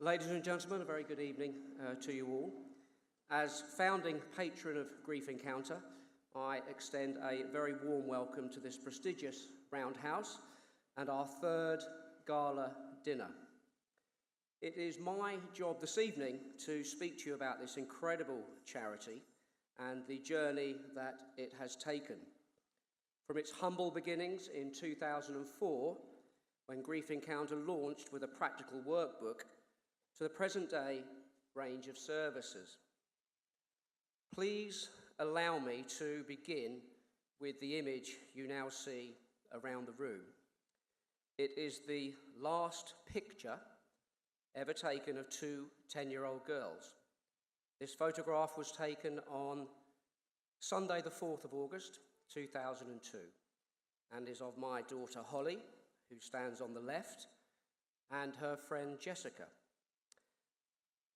Ladies and gentlemen, a very good evening to you all. As founding patron of Grief Encounter, I extend a very warm welcome to this prestigious roundhouse and our third gala dinner. It is my job this evening to speak to you about this incredible charity and the journey that it has taken. From its humble beginnings in 2004, when Grief Encounter launched with a practical workbook, to the present-day range of services. Please allow me to begin with the image you now see around the room. It is the last picture ever taken of two 10-year-old girls. This photograph was taken on Sunday the 4th of August 2002 and is of my daughter Holly, who stands on the left, and her friend Jessica.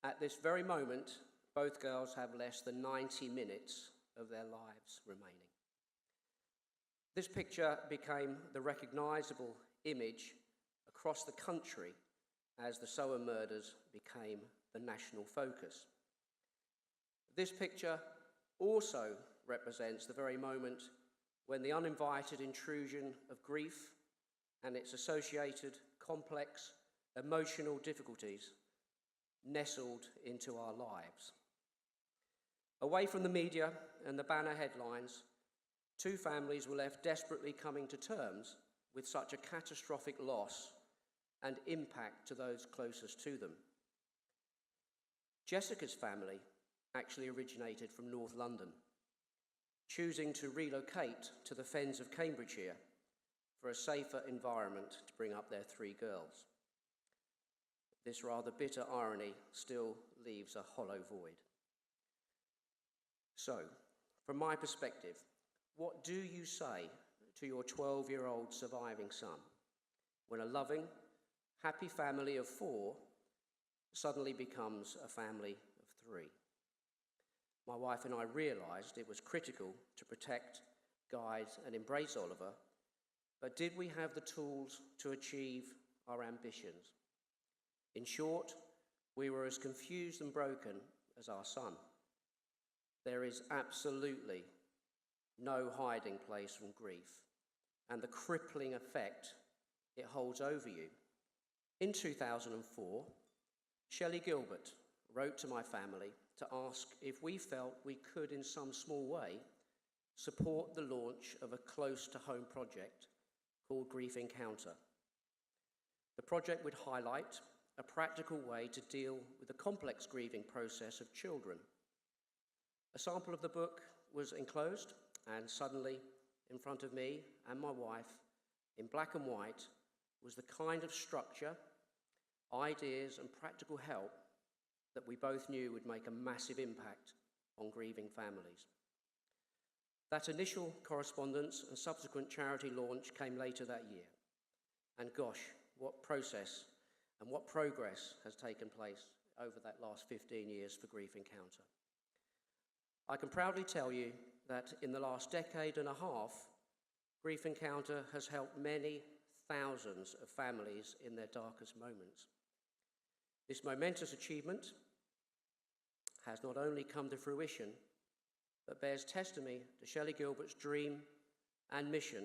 At this very moment, both girls have less than 90 minutes of their lives remaining. This picture became the recognisable image across the country as the Sower murders became the national focus. This picture also represents the very moment when the uninvited intrusion of grief and its associated complex emotional difficulties nestled into our lives. Away from the media and the banner headlines, two families were left desperately coming to terms with such a catastrophic loss and impact to those closest to them. Jessica's family actually originated from North London, choosing to relocate to the Fens of Cambridgeshire for a safer environment to bring up their three girls. This rather bitter irony still leaves a hollow void. So, from my perspective, what do you say to your 12-year-old surviving son when a loving, happy family of four suddenly becomes a family of three? My wife and I realised it was critical to protect, guide and embrace Oliver, but did we have the tools to achieve our ambitions? In short, we were as confused and broken as our son. There is absolutely no hiding place from grief and the crippling effect it holds over you. In 2004, Shelley Gilbert wrote to my family to ask if we felt we could, in some small way, support the launch of a close-to-home project called Grief Encounter. The project would highlight a practical way to deal with the complex grieving process of children. A sample of the book was enclosed, and suddenly, in front of me and my wife, in black and white, was the kind of structure, ideas and practical help that we both knew would make a massive impact on grieving families. That initial correspondence and subsequent charity launch came later that year. And gosh, what process and what progress has taken place over that last 15 years for Grief Encounter. I can proudly tell you that in the last decade and a half, Grief Encounter has helped many thousands of families in their darkest moments. This momentous achievement has not only come to fruition, but bears testimony to Shelley Gilbert's dream and mission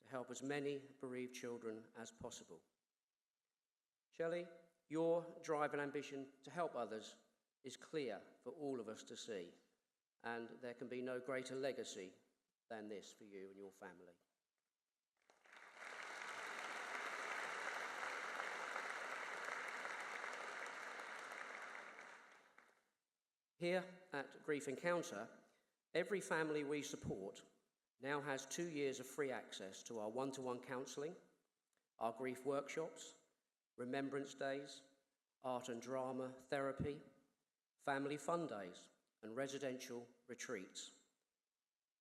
to help as many bereaved children as possible. Shelley, your drive and ambition to help others is clear for all of us to see, and there can be no greater legacy than this for you and your family. Here at Grief Encounter, every family we support now has 2 years of free access to our one-to-one counselling, our grief workshops, remembrance days, art and drama therapy, family fun days, and residential retreats.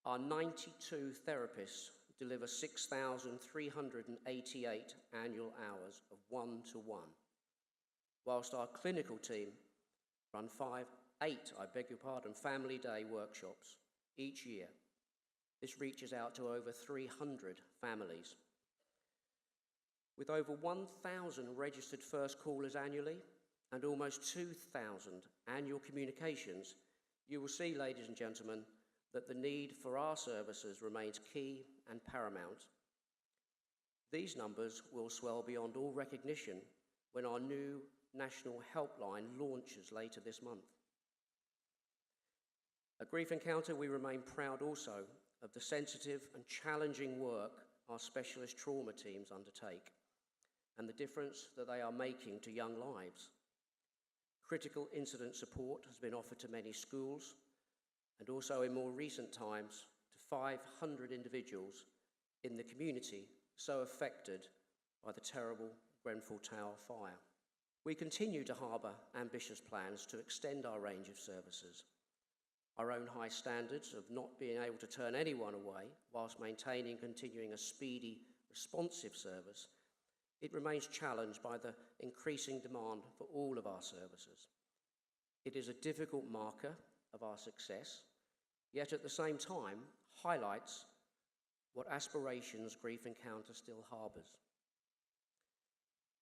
Our 92 therapists deliver 6,388 annual hours of one-to-one, whilst our clinical team run eight family day workshops each year. This reaches out to over 300 families. With over 1,000 registered first callers annually and almost 2,000 annual communications, you will see, ladies and gentlemen, that the need for our services remains key and paramount. These numbers will swell beyond all recognition when our new national helpline launches later this month. At Grief Encounter, we remain proud also of the sensitive and challenging work our specialist trauma teams undertake and the difference that they are making to young lives. Critical incident support has been offered to many schools and also in more recent times to 500 individuals in the community so affected by the terrible Grenfell Tower fire. We continue to harbour ambitious plans to extend our range of services. Our own high standards of not being able to turn anyone away whilst maintaining and continuing a speedy, responsive service, it remains challenged by the increasing demand for all of our services. It is a difficult marker of our success, yet at the same time highlights what aspirations Grief Encounter still harbours.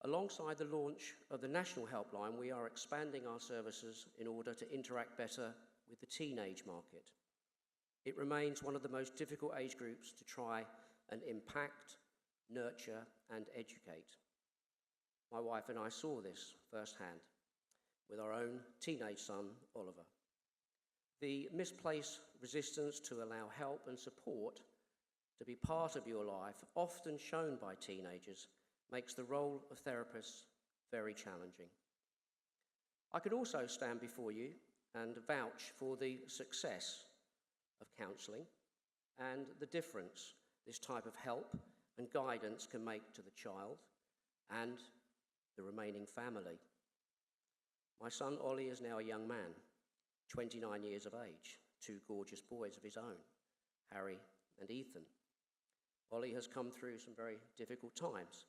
Alongside the launch of the National Helpline, we are expanding our services in order to interact better with the teenage market. It remains one of the most difficult age groups to try and impact, nurture, and educate. My wife and I saw this firsthand with our own teenage son, Oliver. The misplaced resistance to allow help and support to be part of your life, often shown by teenagers, makes the role of therapists very challenging. I can also stand before you and vouch for the success of counselling and the difference this type of help and guidance can make to the child and the remaining family. My son Ollie is now a young man, 29 years of age, 2 gorgeous boys of his own, Harry and Ethan. Ollie has come through some very difficult times,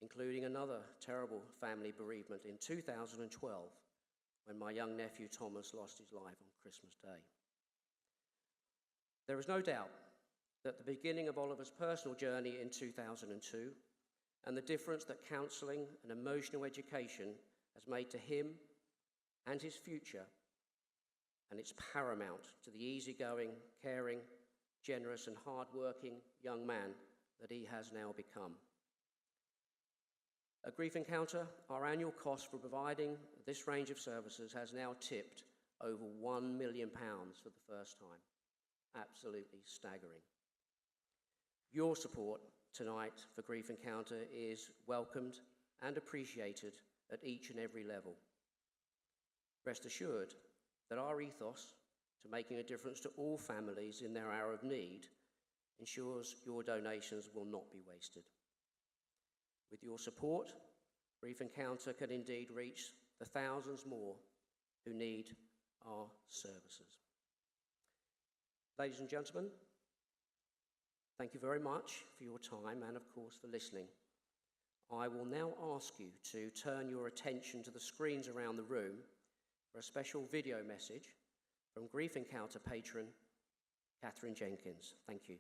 including another terrible family bereavement in 2012, when my young nephew Thomas lost his life on Christmas Day. There is no doubt that the beginning of Oliver's personal journey in 2002 and the difference that counselling and emotional education has made to him and his future, and it's paramount to the easygoing, caring, generous and hard-working young man that he has now become. At Grief Encounter, our annual cost for providing this range of services has now tipped over £1 million for the first time. Absolutely staggering. Your support tonight for Grief Encounter is welcomed and appreciated at each and every level. Rest assured that our ethos to making a difference to all families in their hour of need ensures your donations will not be wasted. With your support, Grief Encounter can indeed reach the thousands more who need our services. Ladies and gentlemen, thank you very much for your time and, of course, for listening. I will now ask you to turn your attention to the screens around the room for a special video message from Grief Encounter patron Catherine Jenkins. Thank you.